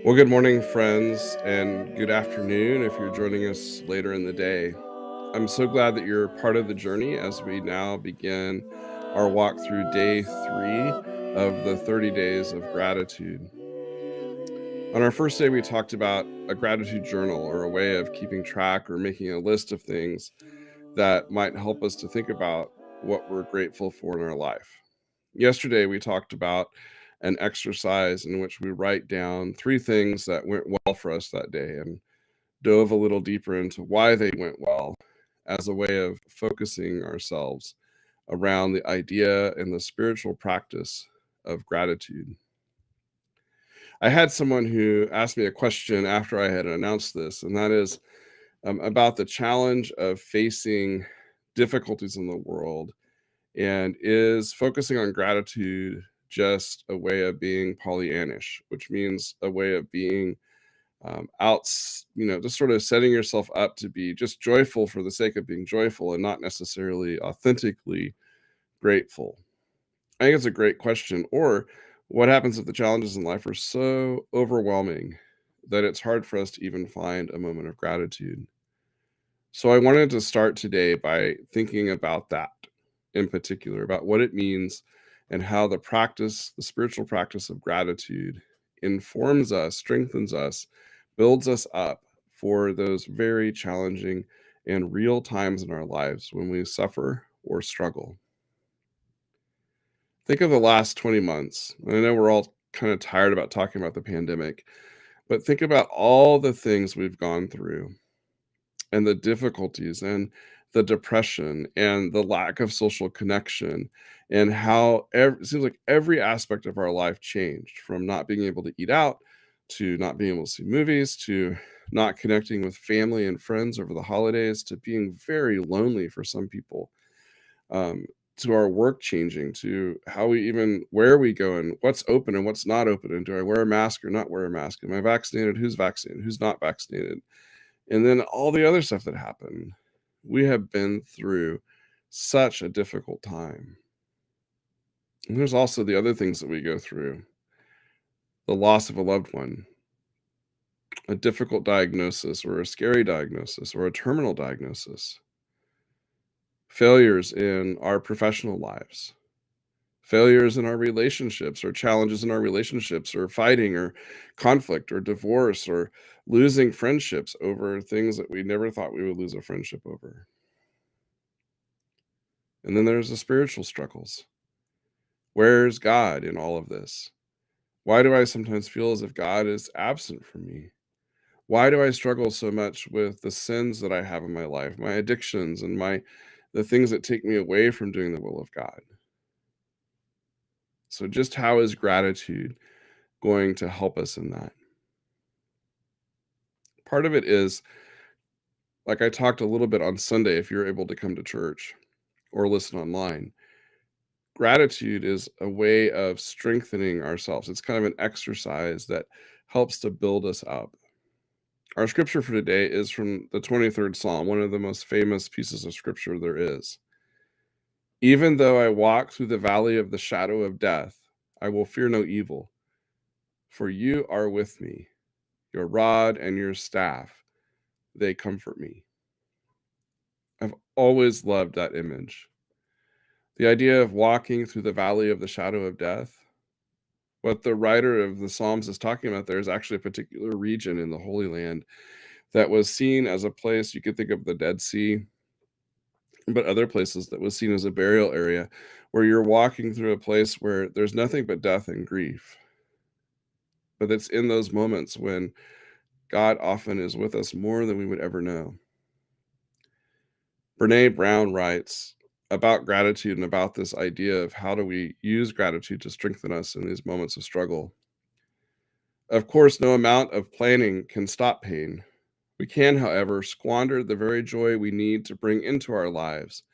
Well, good morning, friends, and good afternoon if you're joining us later in the day. I'm so glad that you're part of the journey as we now begin our walk through day 3 of the 30 days of gratitude. On our first day, we talked about a gratitude journal or a way of keeping track or making a list of things that might help us to think about what we're grateful for in our life. Yesterday, we talked about an exercise in which we write down 3 things that went well for us that day and dove a little deeper into why they went well as a way of focusing ourselves around the idea and the spiritual practice of gratitude. I had someone who asked me a question after I had announced this, and that is about the challenge of facing difficulties in the world. And is focusing on gratitude just a way of being Pollyannish, which means a way of being just sort of setting yourself up to be just joyful for the sake of being joyful and not necessarily authentically grateful? I think it's a great question. Or what happens if the challenges in life are so overwhelming that it's hard for us to even find a moment of gratitude? So I wanted to start today by thinking about that in particular, about what it means and how the spiritual practice of gratitude informs us, strengthens us, builds us up for those very challenging and real times in our lives when we suffer or struggle. Think of the last 20 months. I know we're all kind of tired about talking about the pandemic, but think about all the things we've gone through and the difficulties and the depression and the lack of social connection and how it seems like every aspect of our life changed, from not being able to eat out to not being able to see movies to not connecting with family and friends over the holidays to being very lonely for some people, um, to our work changing, to how we even where we go and what's open and what's not open, and do I wear a mask or not wear a mask, am I vaccinated, who's not vaccinated, and then all the other stuff that happened. We have been through such a difficult time. And there's also the other things that we go through: the loss of a loved one, a difficult diagnosis, or a scary diagnosis, or a terminal diagnosis, failures in our professional lives, failures in our relationships, or challenges in our relationships, or fighting, or conflict, or divorce, or losing friendships over things that we never thought we would lose a friendship over. And then there's the spiritual struggles. Where's God in all of this? Why do I sometimes feel as if God is absent from me? Why do I struggle so much with the sins that I have in my life, my addictions and the things that take me away from doing the will of God? So just how is gratitude going to help us in that? Part of it is, like I talked a little bit on Sunday, if you're able to come to church or listen online, gratitude is a way of strengthening ourselves. It's kind of an exercise that helps to build us up. Our scripture for today is from the 23rd Psalm, one of the most famous pieces of scripture there is. Even though I walk through the valley of the shadow of death, I will fear no evil, for you are with me. Your rod and your staff, they comfort me. I've always loved that image. The idea of walking through the valley of the shadow of death. What the writer of the Psalms is talking about there is actually a particular region in the Holy Land that was seen as a place. You could think of the Dead Sea, but other places that was seen as a burial area where you're walking through a place where there's nothing but death and grief. But it's in those moments when God often is with us more than we would ever know. Brene Brown writes about gratitude and about this idea of how do we use gratitude to strengthen us in these moments of struggle. Of course, no amount of planning can stop pain. We can, however, squander the very joy we need to bring into our lives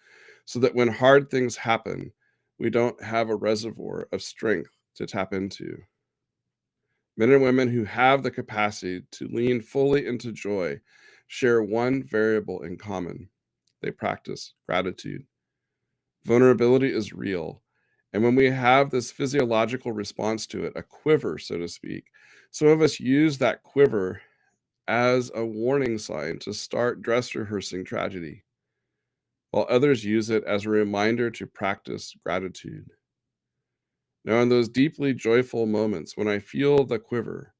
so that when hard things happen, we don't have a reservoir of strength to tap into. Men and women who have the capacity to lean fully into joy share one variable in common: they practice gratitude. Vulnerability is real, And when we have this physiological response to it, a quiver, so to speak, some of us use that quiver as a warning sign to start dress rehearsing tragedy, while others use it as a reminder to practice gratitude. Now, in those deeply joyful moments when I feel the quiver,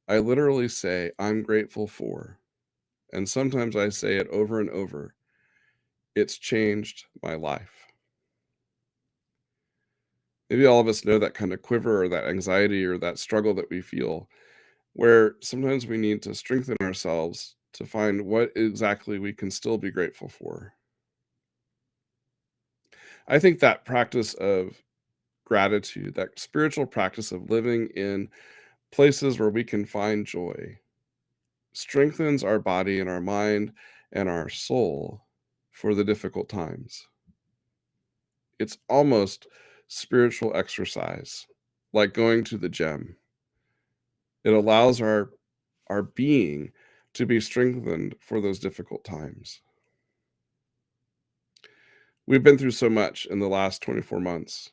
I literally say, I'm grateful for. And sometimes I say it over and over. It's changed my life. Maybe all of us know that kind of quiver or that anxiety or that struggle that we feel, where sometimes we need to strengthen ourselves to find what exactly we can still be grateful for. I think that practice of gratitude, that spiritual practice of living in places where we can find joy, strengthens our body and our mind and our soul for the difficult times. It's almost spiritual exercise, like going to the gym. It allows our being to be strengthened for those difficult times. We've been through so much in the last 24 months,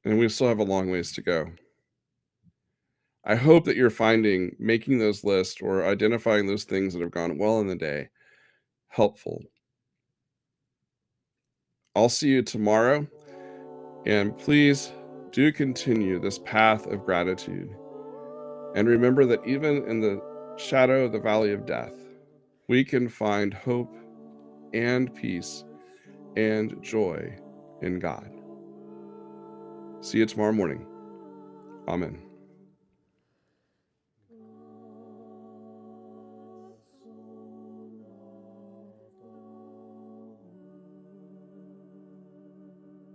and we still have a long ways to go. I hope that you're finding making those lists or identifying those things that have gone well in the day helpful. I'll see you tomorrow, and please do continue this path of gratitude. And remember that even in the shadow of the valley of death, we can find hope and peace and joy in God. See you tomorrow morning. Amen.